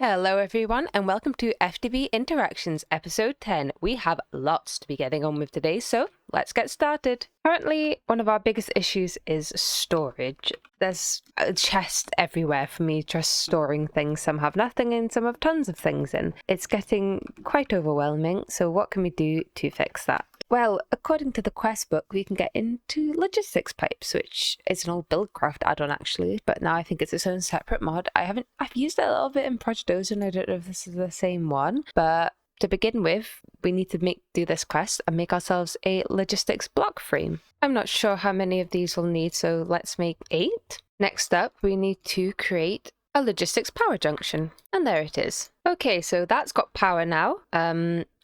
Hello everyone and welcome to FTB Interactions episode 10. We have lots to be getting on with today, so let's get started. Currently, one of our biggest issues is storage. There's a chest everywhere for me just storing things. Some have nothing in, some have tons of things in. It's getting quite overwhelming, so what can we do to fix that? Well, according to the quest book, we can get into logistics pipes, which is an old Buildcraft add-on actually, but now I think it's its own separate mod. I've used it a little bit in Project Ozone. I don't know if this is the same one, but to begin with, we need to do this quest and make ourselves a logistics block frame. I'm not sure how many of these we'll need, so let's make 8. Next up, we need to create a logistics power junction, and there it is. Okay, so that's got power now.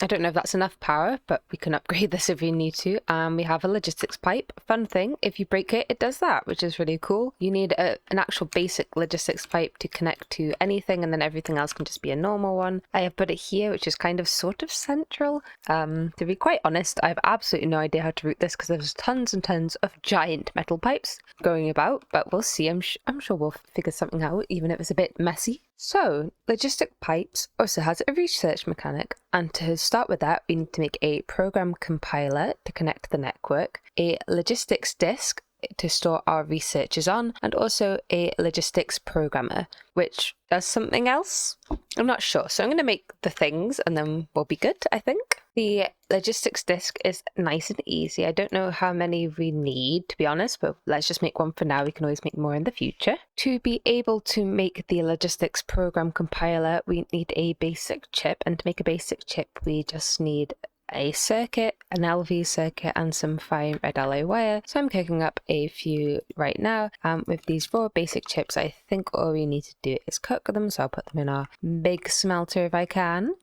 I don't know if that's enough power, but we can upgrade this if we need to. We have a logistics pipe. Fun thing, if you break it, it does that, which is really cool. You need an actual basic logistics pipe to connect to anything, and then everything else can just be a normal one. I have put it here, which is kind of sort of central. To be quite honest, I have absolutely no idea how to route this because there's tons and tons of giant metal pipes going about, but we'll see. I'm sure we'll figure something out, even if it's a bit messy. So, logistic pipes also has a research mechanic, and to start with that, we need to make a program compiler to connect to the network, a logistics disk to store our researches on, and also a logistics programmer, which does something else. I'm not sure, so I'm going to make the things and then we'll be good, I think. The logistics disk is nice and easy. I don't know how many we need, to be honest, but let's just make one for now. We can always make more in the future. To be able to make the logistics program compiler, we need a basic chip, and to make a basic chip, we just need a circuit, an LV circuit, and some fine red alloy wire. So I'm cooking up a few right now. With these 4 basic chips, I think all we need to do is cook them. So I'll put them in our big smelter if I can.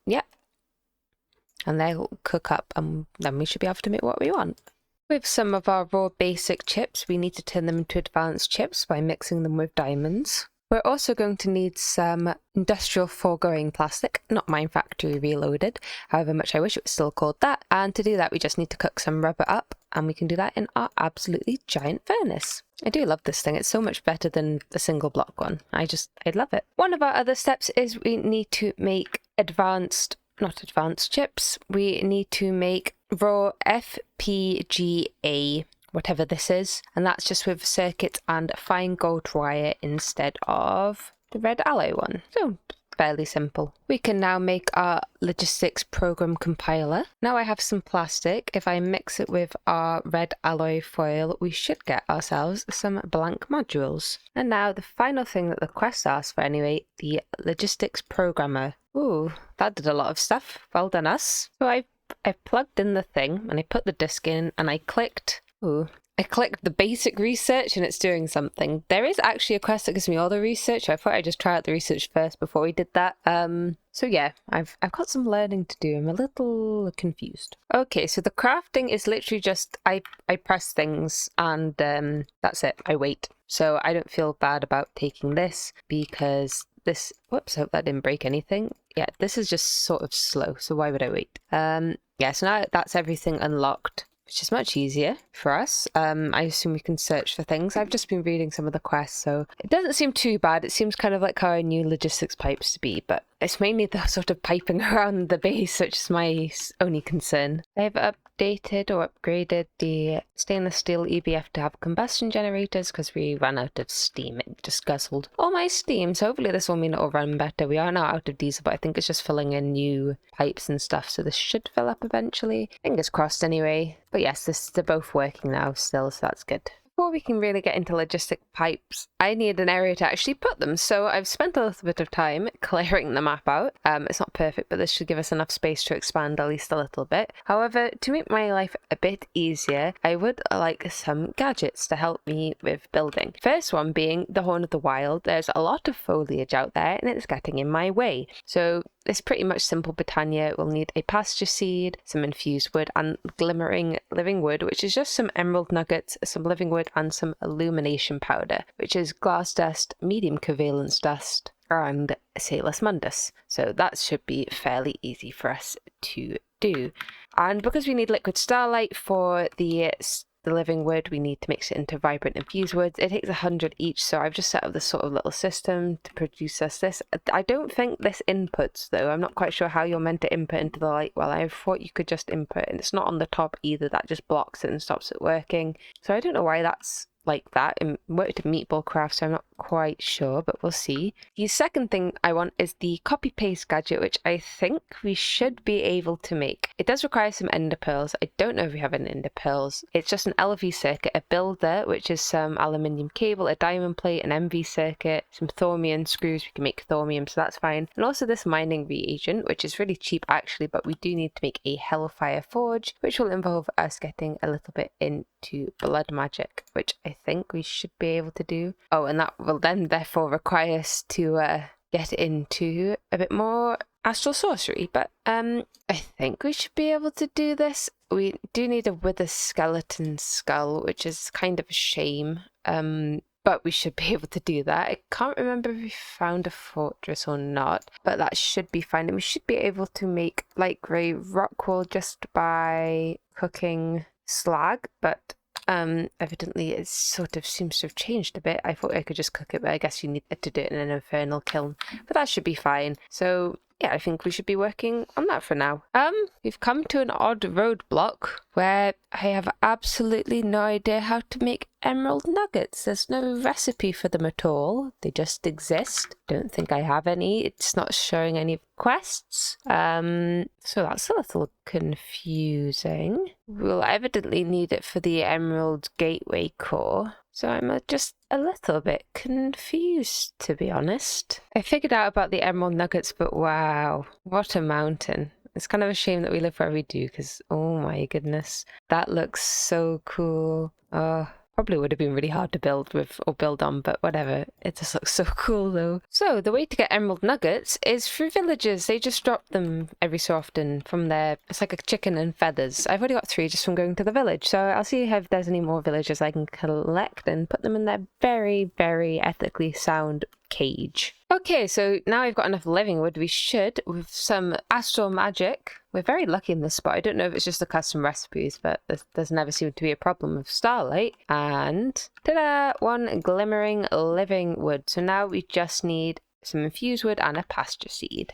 Yep. And they'll cook up, and then we should be able to make what we want. With some of our raw basic chips, we need to turn them into advanced chips by mixing them with diamonds. We're also going to need some industrial foregoing plastic, not Mine Factory Reloaded, however much I wish it was still called that. And to do that, we just need to cook some rubber up, and we can do that in our absolutely giant furnace. I do love this thing. It's so much better than the single block one. I love it. One of our other steps is we need to make not advanced chips. We need to make raw FPGA, whatever this is, and that's just with circuits and fine gold wire instead of the red alloy one. So fairly simple. We can now make our logistics program compiler. Now I have some plastic. If I mix it with our red alloy foil, we should get ourselves some blank modules. And now the final thing that the quest asks for anyway, the logistics programmer. Ooh, that did a lot of stuff. Well done us. So I plugged in the thing and I put the disk in and I clicked the basic research and it's doing something. There is actually a quest that gives me all the research. I thought I'd just try out the research first before we did that. So yeah, I've got some learning to do. I'm a little confused. Okay, so the crafting is literally just I press things and that's it. I wait. So I don't feel bad about taking this because this, whoops, I hope that didn't break anything. Yeah, this is just sort of slow, so why would I wait? Yeah, so now that's everything unlocked, which is much easier for us. I assume we can search for things. I've just been reading some of the quests, so it doesn't seem too bad. It seems kind of like how I knew logistics pipes to be, but it's mainly the sort of piping around the base, which is my only concern. I've updated or upgraded the stainless steel EBF to have combustion generators because we ran out of steam. It just guzzled all my steam, so hopefully this will mean it'll run better. We are now out of diesel, but I think it's just filling in new pipes and stuff, so this should fill up eventually. Fingers crossed anyway. But yes, they're both working now still, so that's good. Before we can really get into logistic pipes, I need an area to actually put them. So I've spent a little bit of time clearing the map out. It's not perfect, but this should give us enough space to expand at least a little bit. However, to make my life a bit easier, I would like some gadgets to help me with building. First one being the Horn of the Wild. There's a lot of foliage out there and it's getting in my way. So it's pretty much simple Britannia. We'll need a pasture seed, some infused wood, and glimmering living wood, which is just some emerald nuggets, some living wood, and some illumination powder, which is glass dust, medium covalence dust, and Salus Mundus. So that should be fairly easy for us to do. And because we need liquid starlight for the the living wood, we need to mix it into vibrant infused woods. It takes 100 each, so I've just set up this sort of little system to produce us this. I don't think this inputs though. I'm not quite sure how you're meant to input into the light well. I thought you could just input, and it's not on the top either. That just blocks it and stops it working. So I don't know why that's like that. It worked in Meatball Craft, so I'm not quite sure, but we'll see. The second thing I want is the copy paste gadget, which I think we should be able to make. It does require some ender pearls. I don't know if we have any ender pearls. It's just an LV circuit, a builder, which is some aluminium cable, a diamond plate, an MV circuit, some thaumium screws. We can make thaumium, so that's fine. And also this mining reagent, which is really cheap actually, but we do need to make a hellfire forge, which will involve us getting a little bit into blood magic, which I think we should be able to do. Oh, and that will then therefore require us to get into a bit more astral sorcery, but I think we should be able to do this. We do need a wither skeleton skull, which is kind of a shame, but we should be able to do that. I can't remember if we found a fortress or not, but that should be fine, and we should be able to make light grey rock wool just by cooking slag, but evidently it sort of seems to have changed a bit. I thought I could just cook it, but I guess you need to do it in an infernal kiln, but that should be fine. So yeah, I think we should be working on that for now. We've come to an odd roadblock where I have absolutely no idea how to make emerald nuggets. There's no recipe for them at all. They just exist. Don't think I have any. It's not showing any quests. So that's a little confusing. We'll evidently need it for the Emerald Gateway core. So I'm just a little bit confused, to be honest. I figured out about the emerald nuggets, but wow, what a mountain. It's kind of a shame that we live where we do, because oh my goodness, that looks so cool. Probably would have been really hard to build with or build on, but whatever. It just looks so cool though. So the way to get emerald nuggets is through villagers. They just drop them every so often from there. It's like a chicken and feathers. I've already got 3 just from going to the village. So I'll see if there's any more villagers I can collect and put them in their very, very ethically sound cage. Okay, so now we've got enough living wood. We should, with some astral magic. We're very lucky in this spot. I don't know if it's just the custom recipes, but there's never seemed to be a problem with starlight. And ta-da! 1 glimmering living wood. So now we just need some infused wood and a pasture seed.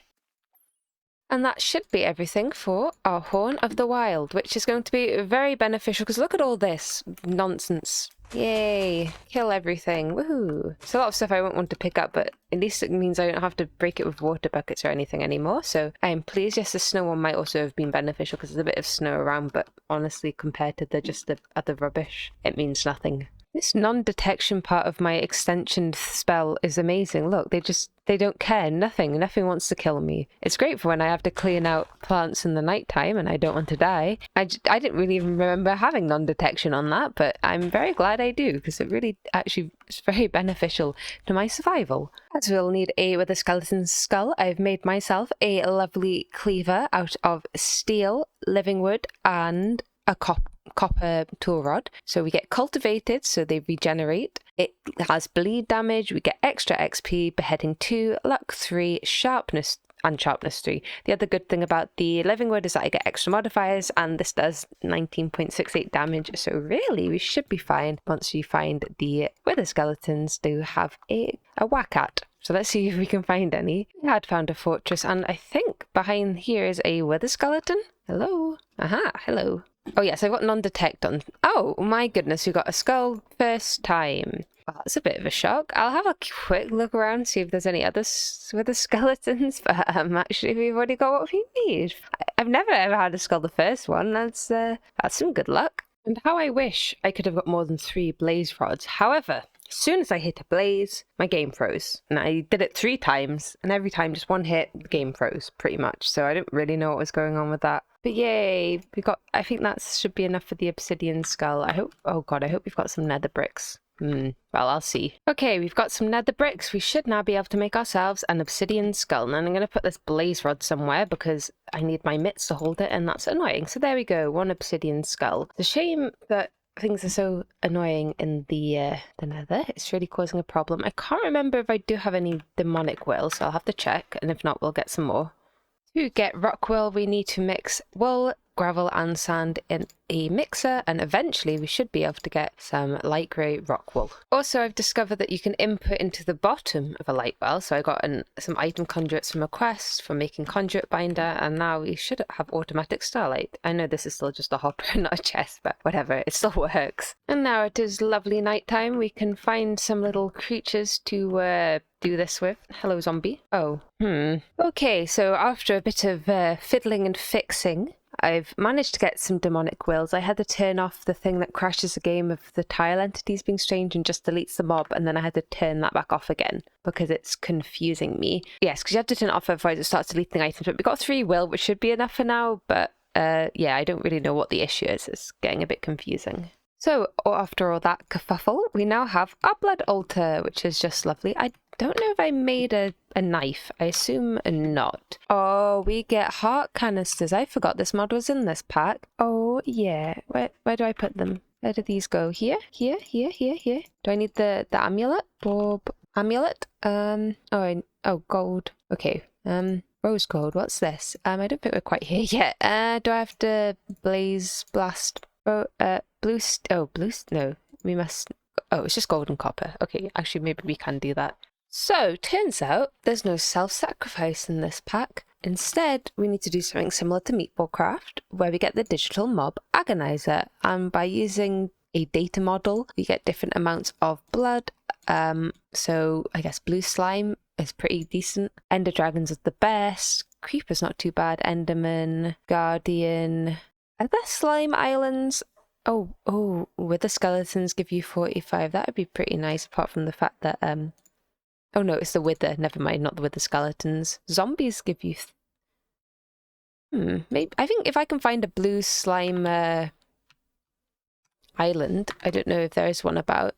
And that should be everything for our Horn of the Wild, which is going to be very beneficial because look at all this nonsense. Yay! Kill everything. Woohoo! It's a lot of stuff I won't want to pick up, but at least it means I don't have to break it with water buckets or anything anymore. So I am pleased. Yes, the snow one might also have been beneficial because there's a bit of snow around, but honestly, compared to the other rubbish, it means nothing. This non-detection part of my extension spell is amazing. Look, they don't care. Nothing wants to kill me. It's great for when I have to clean out plants in the nighttime and I don't want to die. I didn't really even remember having non-detection on that, but I'm very glad I do because it really actually is very beneficial to my survival. As we'll need a wither skeleton skull, I've made myself a lovely cleaver out of steel, living wood, and a copper tool rod. So we get cultivated, so they regenerate. It has bleed damage. We get extra XP, beheading 2, luck 3, sharpness 3. The other good thing about the living wood is that I get extra modifiers, and this does 19.68 damage. So really, we should be fine once we find the wither skeletons to have a whack at. So let's see if we can find any. We had found a fortress, and I think behind here is a wither skeleton. Hello. Aha, hello. Oh yes, I've got non-detect on. Oh my goodness, we got a skull first time. Well, that's a bit of a shock. I'll have a quick look around, see if there's any others with the skeletons, but actually we've already got what we need. I've never ever had a skull the first one. That's some good luck. And how I wish I could have got more than 3 blaze rods. However, as soon as I hit a blaze, my game froze. And I did it 3 times, and every time just one hit, the game froze, pretty much. So I didn't really know what was going on with that. But yay, I think that should be enough for the obsidian skull. I hope we've got some nether bricks. Well, I'll see. Okay, we've got some nether bricks. We should now be able to make ourselves an obsidian skull. And I'm going to put this blaze rod somewhere because I need my mitts to hold it, and that's annoying. So there we go, 1 obsidian skull. It's a shame that things are so annoying in the nether. It's really causing a problem. I can't remember if I do have any demonic will, so I'll have to check, and if not, we'll get some more. To get rock wool, we need to mix wool, gravel and sand in a mixer, and eventually we should be able to get some light grey rock wool. Also, I've discovered that you can input into the bottom of a light well, so I got some item conduits from a quest for making conduit binder, and now we should have automatic starlight. I know this is still just a hopper, not a chest, but whatever, it still works. And now it is lovely nighttime. We can find some little creatures to do this with. Hello, zombie. Oh, okay, so after a bit of fiddling and fixing, I've managed to get some demonic wills. I had to turn off the thing that crashes the game of the tile entities being strange and just deletes the mob, and then I had to turn that back off again because it's confusing me. Yes, because you have to turn it off, otherwise it starts deleting items. But we got 3 will, which should be enough for now, but yeah, I don't really know what the issue is. It's getting a bit confusing. So, after all that kerfuffle, we now have our blood altar, which is just lovely. I don't know if I made a knife. I assume not. Oh, we get heart canisters. I forgot this mod was in this pack. Oh, yeah. Where do I put them? Where do these go? Here? Here? Here? Here? Here? Do I need the amulet? Orb amulet? Oh, gold. Okay. Rose gold. What's this? I don't think we're quite here yet. Do I have to blaze blast? No, we must. Oh, it's just gold and copper. Okay, actually, maybe we can do that. So, turns out there's no self-sacrifice in this pack. Instead, we need to do something similar to Meatball Craft, where we get the digital mob agonizer, and by using a data model, we get different amounts of blood. So I guess blue slime is pretty decent. Ender dragons is the best. Creeper's not too bad. Enderman, Guardian. Are there slime islands? Oh, with the skeletons give you 45. That would be pretty nice, apart from the fact that, oh no, it's the wither. Never mind, not the wither skeletons. Zombies give you... maybe... I think if I can find a blue slime, island, I don't know if there is one about.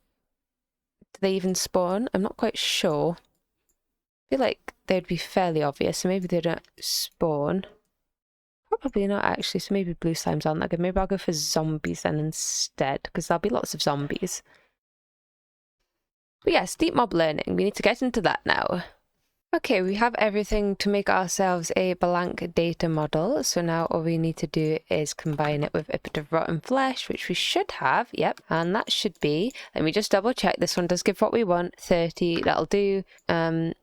Do they even spawn? I'm not quite sure. I feel like they'd be fairly obvious, so maybe they don't spawn. Probably not, actually, so maybe blue slimes aren't that good. Maybe I'll go for zombies then instead, because there'll be lots of zombies. But yes, deep mob learning. We need to get into that now. Okay, we have everything to make ourselves a blank data model, so now all we need to do is combine it with a bit of rotten flesh, which we should have, yep, and that should be, let me just double check, this one does give what we want, 30, that'll do,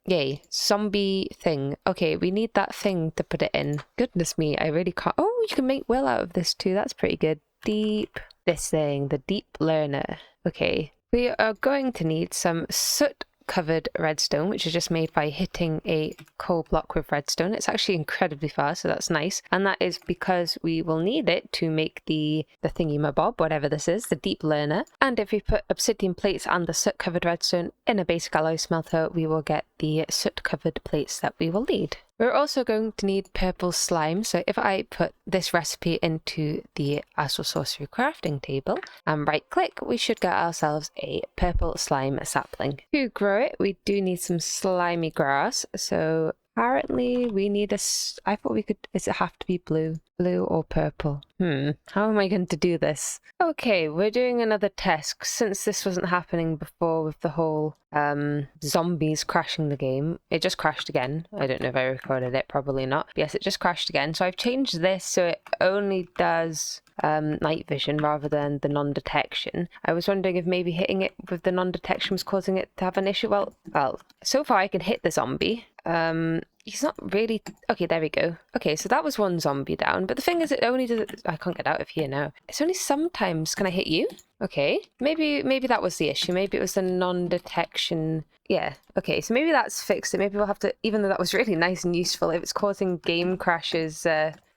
yay, zombie thing. Okay, we need that thing to put it in. Goodness me, I really can't, oh, you can make will out of this too, that's pretty good. This thing, the deep learner. Okay, we are going to need some soot covered redstone, which is just made by hitting a coal block with redstone. It's actually incredibly fast, so that's nice, and that is because we will need it to make the thingy-mabob, whatever this is, the deep learner. And if we put obsidian plates and the soot covered redstone in a basic alloy smelter, we will get the soot covered plates that we will need. We're also going to need purple slime, so if I put this recipe into the Astral Sorcery crafting table and right click, we should get ourselves a purple slime sapling. To grow it, we do need some slimy grass, so apparently we need I thought we could, does it have to be blue or purple? How am I going to do this? Okay, we're doing another test. Since this wasn't happening before with the whole zombies crashing the game, it just crashed again. I don't know if I recorded it, probably not. But yes, it just crashed again. So I've changed this so it only does night vision rather than the non-detection. I was wondering if maybe hitting it with the non-detection was causing it to have an issue. Well, so far I can hit the zombie. He's not really... Okay, there we go. Okay, so that was one zombie down, but the thing is it only does... I can't get out of here now. It's only sometimes... Can I hit you? Okay, maybe that was the issue. Maybe it was the non-detection... Yeah, okay, so maybe that's fixed it. Maybe we'll have to... Even though that was really nice and useful, if it's causing game crashes,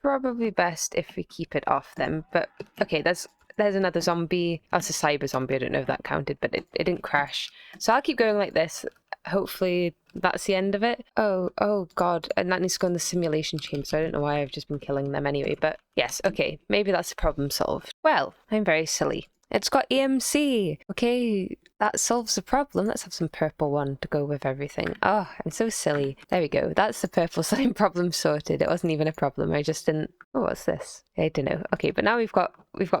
probably best if we keep it off then. But, okay, there's another zombie. That's a cyber zombie. I don't know if that counted, but it didn't crash. So I'll keep going like this. Hopefully that's the end of it. Oh god, and that needs to go in the simulation chamber, so I don't know why I've just been killing them anyway, but yes, okay, maybe that's the problem solved. Well, I'm very silly. It's got EMC! Okay, that solves the problem. Let's have some purple one to go with everything. Oh, I'm so silly. There we go, that's the purple slime problem sorted. It wasn't even a problem, I just didn't... Oh, what's this? I don't know. Okay, but now we've got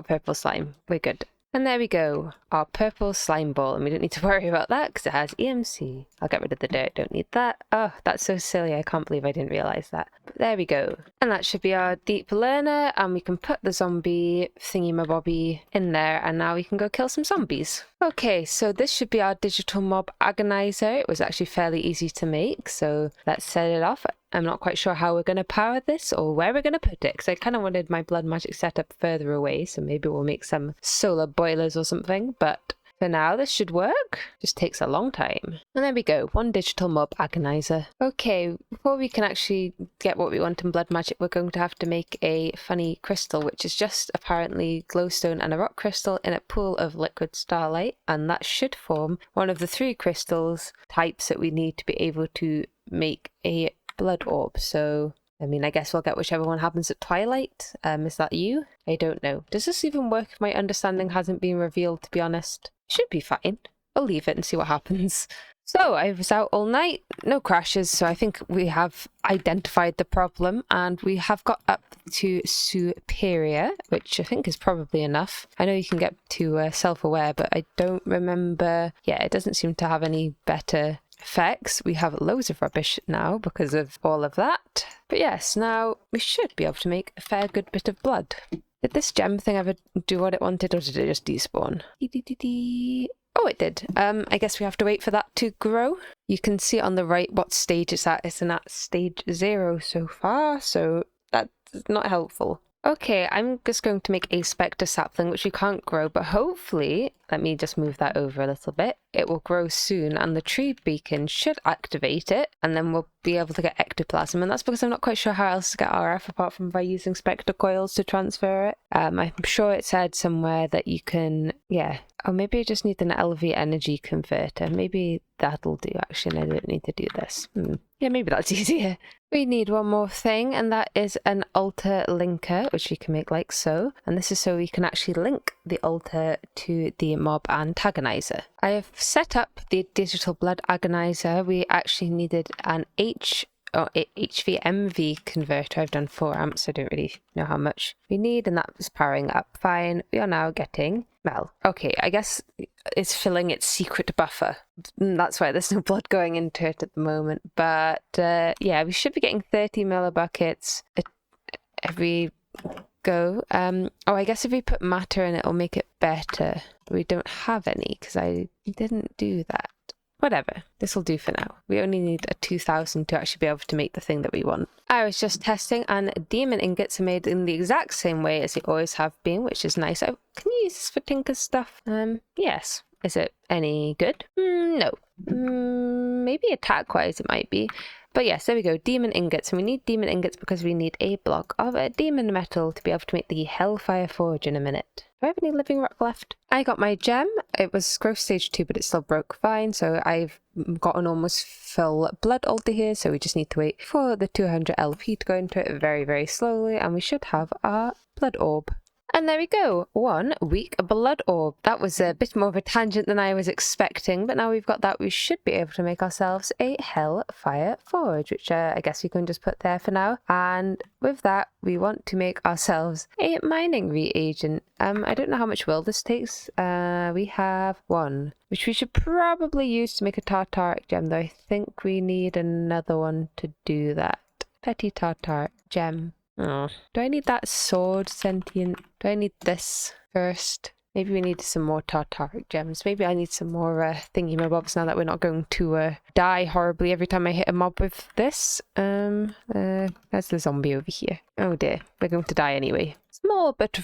purple slime. We're good. And there we go, our purple slime ball, and we don't need to worry about that because it has EMC. I'll get rid of the dirt, don't need that. Oh, that's so silly, I can't believe I didn't realise that. But there we go. And that should be our deep learner, and we can put the zombie thingy-mabobby in there, and now we can go kill some zombies. Okay, so this should be our digital mob agonizer. It was actually fairly easy to make, so let's set it off. I'm not quite sure how we're going to power this or where we're going to put it, because I kind of wanted my blood magic setup further away, so maybe we'll make some solar boilers or something, but for now this should work. Just takes a long time. And there we go, one digital mob agonizer. Okay, before we can actually get what we want in blood magic, we're going to have to make a funny crystal, which is just apparently glowstone and a rock crystal in a pool of liquid starlight, and that should form one of the 3 crystals types that we need to be able to make a blood orb. So I mean, I guess we'll get whichever one happens at twilight. Is that you? I don't know. Does this even work if my understanding hasn't been revealed, to be honest? Should be fine. I'll leave it and see what happens. So I was out all night, no crashes, so I think we have identified the problem and we have got up to superior, which I think is probably enough. I know you can get to self-aware, but I don't remember. Yeah, it doesn't seem to have any better effects. We have loads of rubbish now because of all of that. But yes, now we should be able to make a fair good bit of blood. Did this gem thing ever do what it wanted, or did it just despawn? Oh, it did. I guess we have to wait for that to grow. You can see on the right what stage it's at. It's in at stage 0 so far, so that's not helpful. Okay, I'm just going to make a spectre sapling, which we can't grow, but hopefully, let me just move that over a little bit, it will grow soon, and the tree beacon should activate it, and then we'll be able to get ectoplasm, and that's because I'm not quite sure how else to get RF apart from by using spectre coils to transfer it. I'm sure it said somewhere that you can, yeah, oh, maybe I just need an LV energy converter. Maybe that'll do, actually, and I don't need to do this. Yeah, maybe that's easier. We need one more thing, and that is an altar linker, which we can make like so. And this is so we can actually link the altar to the mob antagonizer. I have set up the digital blood agonizer. We actually needed an HVMV converter. I've done 4 amps, I don't really know how much we need, and that was powering up fine. We are now getting, well, okay, I guess it's filling its secret buffer. That's why there's no blood going into it at the moment. But yeah, we should be getting 30 millibuckets every go. Oh, I guess if we put matter in, it'll make it better. But we don't have any because I didn't do that. Whatever, this will do for now. We only need a 2000 to actually be able to make the thing that we want. I was just testing, and demon ingots are made in the exact same way as they always have been, which is nice. Can you use this for Tinker's stuff? Yes. Is it any good? No. Maybe attack-wise it might be. But yes, there we go, demon ingots. And we need demon ingots because we need a block of demon metal to be able to make the hellfire forge in a minute. Do I have any living rock left? I got my gem. It was growth stage 2, but it still broke fine. So I've got an almost full blood altar here. So we just need to wait for the 200 LP to go into it very, very slowly. And we should have our blood orb. And there we go, 1 weak blood orb. That was a bit more of a tangent than I was expecting, but now we've got that, we should be able to make ourselves a hellfire forge, which I guess we can just put there for now. And with that, we want to make ourselves a mining reagent. I don't know how much will this takes. We have 1, which we should probably use to make a tartaric gem, though I think we need another one to do that. Petty tartaric gem. Oh, do I need that sword sentient? Do I need this first? Maybe we need some more tartaric gems. Maybe I need some more thingy-mabobs now that we're not going to die horribly every time I hit a mob with this. There's the zombie over here. Oh dear, we're going to die anyway. Small but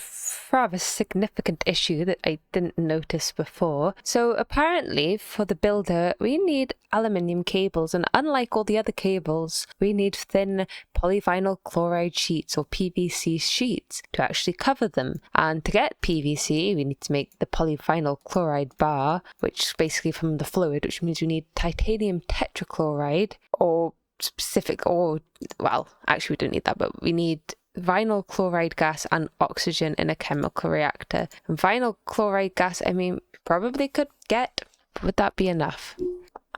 rather significant issue that I didn't notice before. So apparently for the builder we need aluminium cables, and unlike all the other cables we need thin polyvinyl chloride sheets or PVC sheets to actually cover them. And to get PVC we need to make the polyvinyl chloride bar, which is basically from the fluid, which means we need titanium tetrachloride or specific, or well actually we don't need that, but we need vinyl chloride gas and oxygen in a chemical reactor. And vinyl chloride gas, I mean, probably could get, but would that be enough?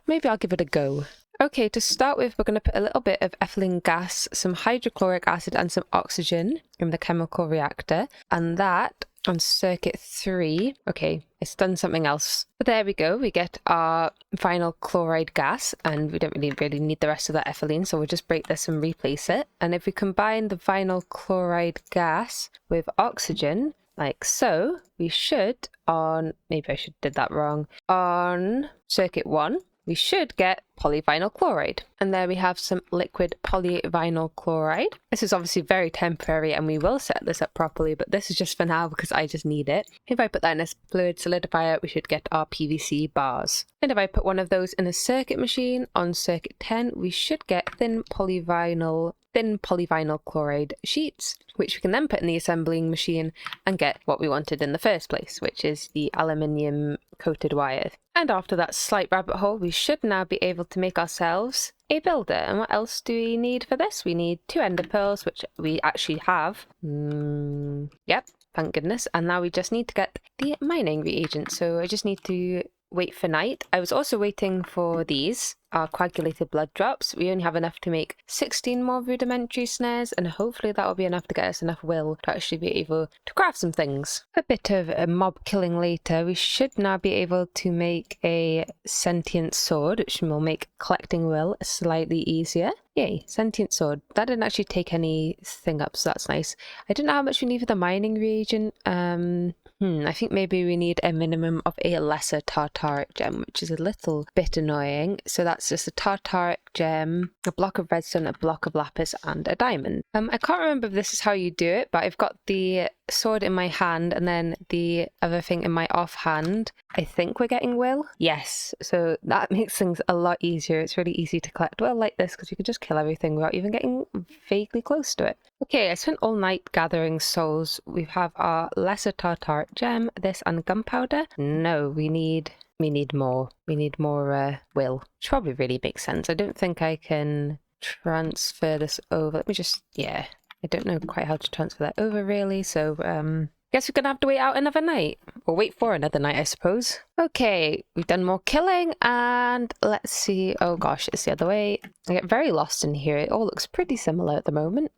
Maybe I'll give it a go. Okay, to start with, we're going to put a little bit of ethylene gas, some hydrochloric acid and some oxygen in the chemical reactor, and that on circuit 3. Okay, it's done something else. But there we go. We get our vinyl chloride gas, and we don't really need the rest of that ethylene, so we'll just break this and replace it. And if we combine the vinyl chloride gas with oxygen, like so, we should on, maybe I should did that wrong, on circuit 1, we should get polyvinyl chloride. And there we have some liquid polyvinyl chloride. This is obviously very temporary and we will set this up properly, but this is just for now because I just need it. If I put that in a fluid solidifier, we should get our PVC bars. And if I put one of those in a circuit machine on circuit 10, we should get thin polyvinyl chloride sheets, which we can then put in the assembling machine and get what we wanted in the first place, which is the aluminium coated wire. And after that slight rabbit hole, we should now be able to make ourselves a builder. And what else do we need for this? We need 2 ender pearls, which we actually have. Yep, thank goodness. And now we just need to get the mining reagent. So I just need to wait for night. I was also waiting for these, our coagulated blood drops. We only have enough to make 16 more rudimentary snares, and hopefully that will be enough to get us enough will to actually be able to craft some things. A bit of a mob killing later, we should now be able to make a sentient sword, which will make collecting will slightly easier. Yay, sentient sword. That didn't actually take anything up, so that's nice. I don't know how much we need for the mining reagent. I think maybe we need a minimum of a lesser tartaric gem, which is a little bit annoying. So that's just a tartaric gem, a block of redstone, a block of lapis, and a diamond. I can't remember if this is how you do it, but I've got the sword in my hand and then the other thing in my offhand. I think we're getting will. Yes, so that makes things a lot easier. It's really easy to collect will like this because you can just kill everything without even getting vaguely close to it. Okay, I spent all night gathering souls. We have our lesser tartaric gem, this, and gunpowder. No, we need more. We need more will, which probably really makes sense. I don't think I can transfer this over. Let me just, yeah, I don't know quite how to transfer that over really. So guess we're gonna have to wait out another night, or wait for another night, I suppose. Okay, we've done more killing, and let's see. Oh gosh, it's the other way. I get very lost in here. It all looks pretty similar at the moment.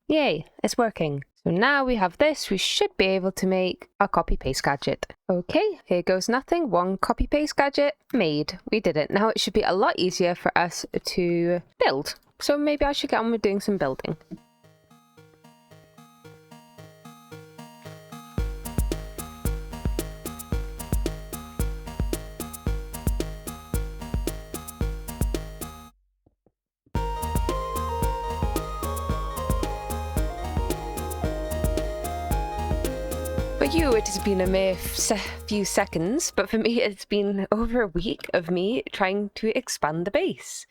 Yay, it's working. So now we have this, we should be able to make our copy-paste gadget. Okay, here goes nothing. 1 copy-paste gadget made. We did it. Now it should be a lot easier for us to build. So maybe I should get on with doing some building. For you, it has been a mere few seconds, but for me, it's been over a week of me trying to expand the base.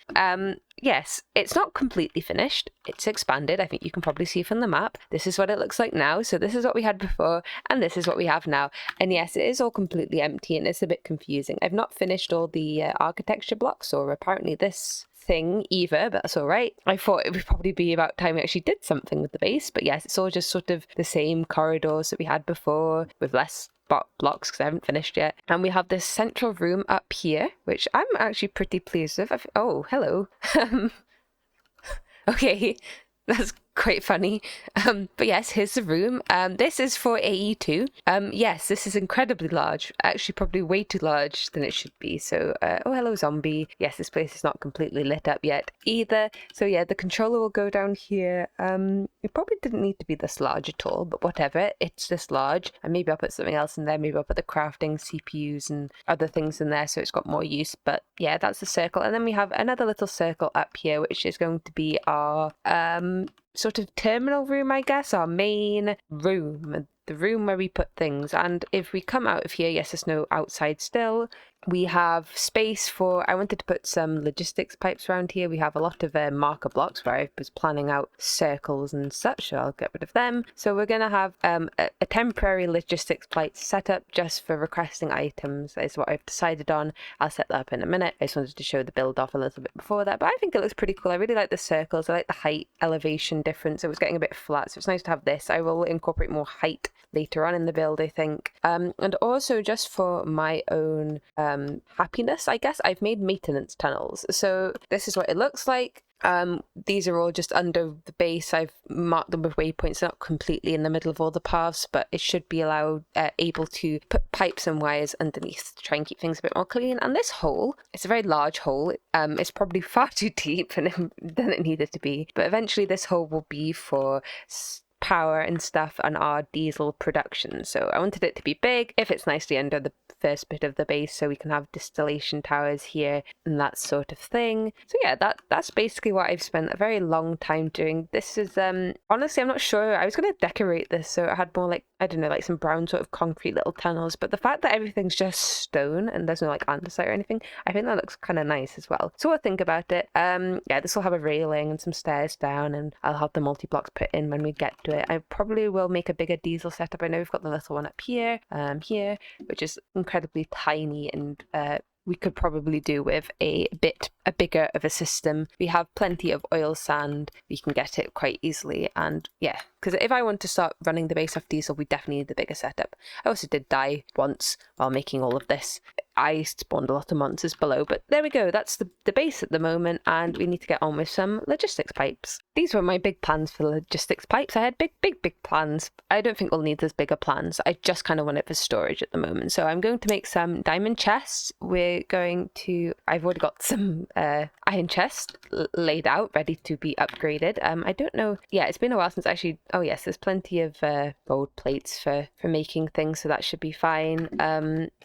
Yes, it's not completely finished. It's expanded. I think you can probably see from the map. This is what it looks like now. So this is what we had before, and this is what we have now. And yes, it is all completely empty, and it's a bit confusing. I've not finished all the architecture blocks, or apparently this thing either, but that's all right. I thought it would probably be about time we actually did something with the base, but yes, it's all just sort of the same corridors that we had before with less blocks because I haven't finished yet. And we have this central room up here, which I'm actually pretty pleased with. Oh, hello. Okay, that's quite funny. But yes, here's the room. This is for AE2. Yes, this is incredibly large. Actually, probably way too large than it should be. So, oh, hello, zombie. Yes, this place is not completely lit up yet either. So yeah, the controller will go down here. It probably didn't need to be this large at all, but whatever. It's this large. And maybe I'll put something else in there. Maybe I'll put the crafting CPUs and other things in there so it's got more use. But yeah, that's the circle. And then we have another little circle up here, which is going to be our sort of terminal room, I guess, our main room, the room where we put things. And if we come out of here, yes, there's no outside still. We have space for, I wanted to put some logistics pipes around here. We have a lot of marker blocks where I was planning out circles and such, so I'll get rid of them. So we're going to have a temporary logistics pipe set up just for requesting items is what I've decided on. I'll set that up in a minute. I just wanted to show the build off a little bit before that, but I think it looks pretty cool. I really like the circles. I like the height elevation difference. It was getting a bit flat, so it's nice to have this. I will incorporate more height later on in the build, I think. And also just for my own happiness, I guess, I've made maintenance tunnels. So this is what it looks like. These are all just under the base. I've marked them with waypoints, not completely in the middle of all the paths, but it should be able to put pipes and wires underneath to try and keep things a bit more clean. And this hole, it's a very large hole. It's probably far too deep than it needed to be, but eventually this hole will be for power and stuff on our diesel production. So I wanted it to be big if it's nicely under the first bit of the base, so we can have distillation towers here and that sort of thing. So yeah, that's basically what I've spent a very long time doing. This is honestly, I'm not sure. I was going to decorate this so it had more like, I don't know, like some brown sort of concrete little tunnels, but the fact that everything's just stone and there's no like andesite or anything, I think that looks kind of nice as well. So we'll think about it. Yeah, this will have a railing and some stairs down, and I'll have the multi-blocks put in when we get to it. I probably will make a bigger diesel setup. I know we've got the little one up here, which is incredibly tiny, and we could probably do with a bigger of a system. We have plenty of oil sand. We can get it quite easily, and yeah, because if I want to start running the base off diesel, we definitely need the bigger setup. I also did die once while making all of this. I spawned a lot of monsters below, but there we go. That's the base at the moment, and we need to get on with some logistics pipes. These were my big plans for logistics pipes. I had big plans. I don't think we'll need those bigger plans. I just kind of want it for storage at the moment. So I'm going to make some diamond chests. I've already got some iron chests laid out, ready to be upgraded. I don't know. Yeah, it's been a while since actually. Oh yes, there's plenty of gold plates for making things, so that should be fine.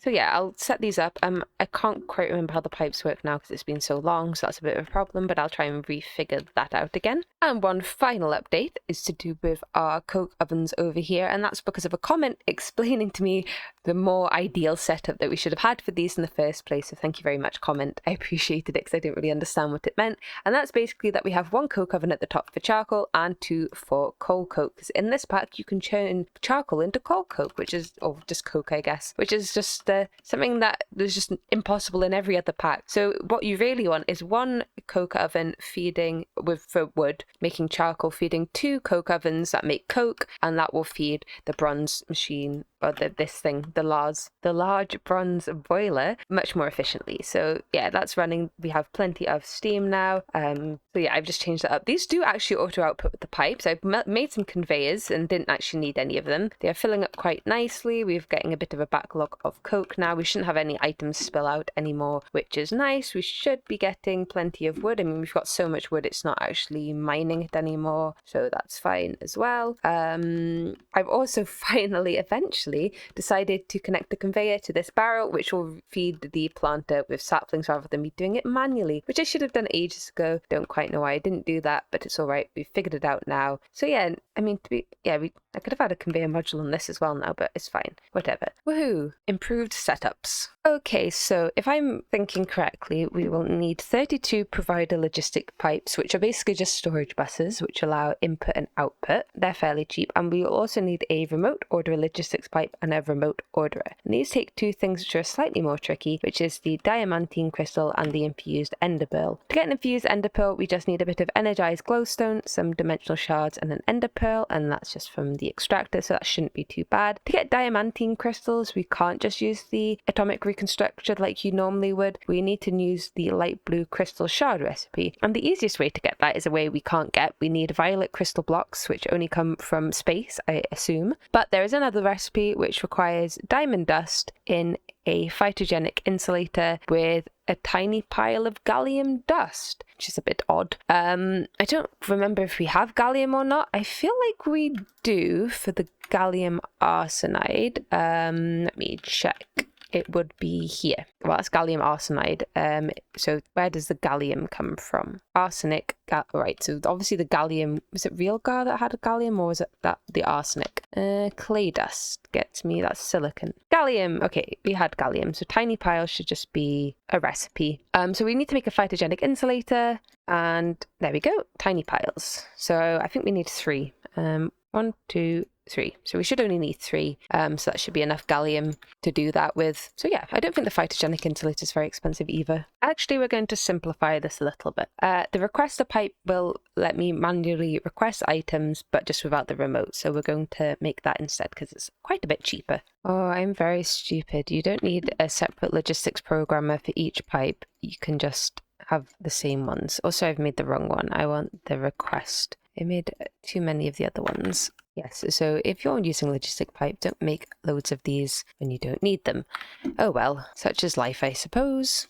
So yeah, I'll set these up. I can't quite remember how the pipes work now because it's been so long, so that's a bit of a problem, but I'll try and refigure that out again. And one final update is to do with our coke ovens over here, and that's because of a comment explaining to me the more ideal setup that we should have had for these in the first place. So thank you very much, comment. I appreciated it because I didn't really understand what it meant. And that's basically that we have one coke oven at the top for charcoal and two for coal coke. Because in this pack you can turn charcoal into coal coke, or just coke, I guess, which is just something that was just impossible in every other pack. So what you really want is one coke oven feeding for wood, making charcoal, feeding two coke ovens that make coke, and that will feed the bronze machine, or the large bronze boiler much more efficiently. So yeah, that's running. We have plenty of steam now. So yeah, I've just changed that up. These do actually auto output with the pipes. I've made some conveyors and didn't actually need any of them. They are filling up quite nicely. We're getting a bit of a backlog of coke now. We shouldn't have any items spill out anymore, which is nice. We should be getting plenty of wood. I mean, we've got so much wood, it's not actually mining it anymore, so that's fine as well. I've also eventually decided to connect the conveyor to this barrel, which will feed the planter with saplings rather than me doing it manually, which I should have done ages ago. Don't quite know why I didn't do that, but it's all right. We've figured it out now. So yeah, I mean, I could have had a conveyor module on this as well now, but it's fine. Whatever. Woohoo! Improved setups. Okay, so if I'm thinking correctly, we will need 32 provider logistic pipes, which are basically just storage buses, which allow input and output. They're fairly cheap, and we will also need a remote orderer logistics pipe and a remote orderer. And these take two things which are slightly more tricky, which is the diamantine crystal and the infused ender pearl. To get an infused ender pearl, we just need a bit of energized glowstone, some dimensional shards, and an ender pearl, and that's just from the extractor, so that shouldn't be too bad. To get diamantine crystals, we can't just use the atomic reconstructor like you normally would. We need to use the light blue crystal shard recipe, and the easiest way to get that is a way we can't get. We need violet crystal blocks, which only come from space, I assume, but there is another recipe which requires diamond dust in a phytogenic insulator with a tiny pile of gallium dust, which is a bit odd. I don't remember if we have gallium or not. I feel like we do for the gallium arsenide. Let me check. It would be here. Well, that's gallium arsenide. So where does the gallium come from? Arsenic. Right, so obviously the gallium, was it real Gar that had a gallium, or was it the arsenic? Clay dust gets me, that's silicon. Gallium, okay, we had gallium, so tiny piles should just be a recipe. So we need to make a phytogenic insulator, and there we go, tiny piles. So I think we need 3. 1, 2, 3. So we should only need 3. So that should be enough gallium to do that with. So yeah, I don't think the phytogenic insulator is very expensive either. Actually, we're going to simplify this a little bit. The requester pipe will let me manually request items, but just without the remote. So we're going to make that instead because it's quite a bit cheaper. Oh, I'm very stupid. You don't need a separate logistics programmer for each pipe. You can just have the same ones. Also, I've made the wrong one. I want the request. I made too many of the other ones. Yes, so if you're using logistic pipe, don't make loads of these when you don't need them. Oh well, such is life, I suppose.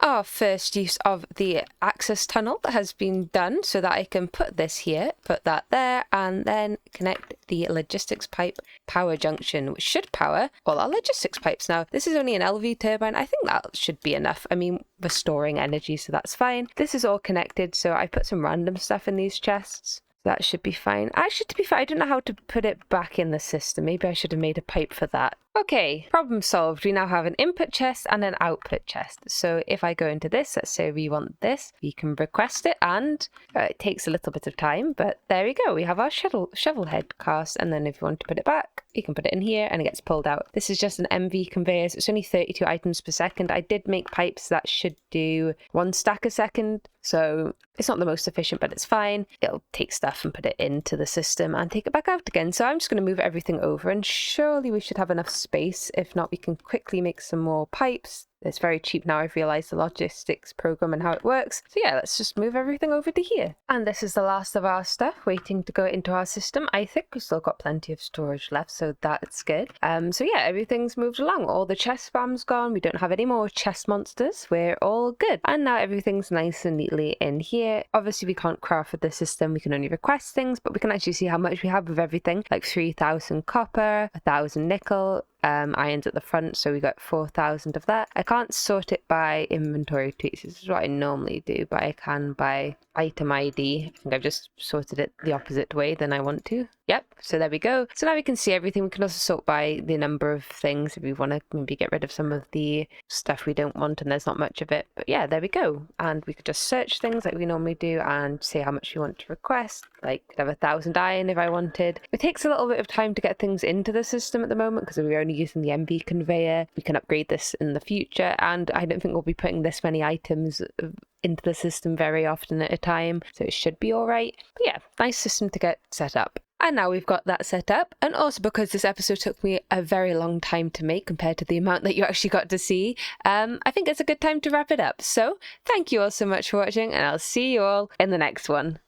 Our first use of the access tunnel has been done so that I can put this here, put that there, and then connect the logistics pipe power junction, which should power all our logistics pipes. Now, this is only an LV turbine. I think that should be enough. I mean, we're storing energy, so that's fine. This is all connected, so I put some random stuff in these chests. That should be fine. Actually, to be fair, I don't know how to put it back in the system. Maybe I should have made a pipe for that. Okay, problem solved. We now have an input chest and an output chest. So if I go into this, let's say we want this, we can request it, and it takes a little bit of time, but there we go. We have our shovel head cast, and then if you want to put it back, you can put it in here and it gets pulled out. This is just an MV conveyor, so it's only 32 items per second. I did make pipes that should do 1 stack a second, so it's not the most efficient, but it's fine. It'll take stuff and put it into the system and take it back out again. So I'm just going to move everything over, and surely we should have enough space. If not, we can quickly make some more pipes. It's very cheap now. I've realized the logistics program and how it works. So yeah, let's just move everything over to here. And this is the last of our stuff waiting to go into our system. I think we've still got plenty of storage left, so that's good. So yeah, everything's moved along. All the chest spam's gone. We don't have any more chest monsters. We're all good. And now everything's nice and neatly in here. Obviously, we can't craft with the system. We can only request things, but we can actually see how much we have of everything, like 3,000 copper, 1,000 nickel, irons at the front, so we got 4,000 of that. I can't sort it by inventory tweaks. This is what I normally do, but I can by item ID. I think I've just sorted it the opposite way than I want to. Yep, so there we go. So now we can see everything. We can also sort by the number of things if we want to maybe get rid of some of the stuff we don't want and there's not much of it. But yeah, there we go. And we could just search things like we normally do and say how much we want to request. Like, could have 1,000 iron if I wanted. It takes a little bit of time to get things into the system at the moment because we're only using the MV conveyor. We can upgrade this in the future, and I don't think we'll be putting this many items into the system very often at a time, so it should be all right. But yeah, nice system to get set up. And now we've got that set up, and also because this episode took me a very long time to make compared to the amount that you actually got to see, I think it's a good time to wrap it up. So thank you all so much for watching, and I'll see you all in the next one.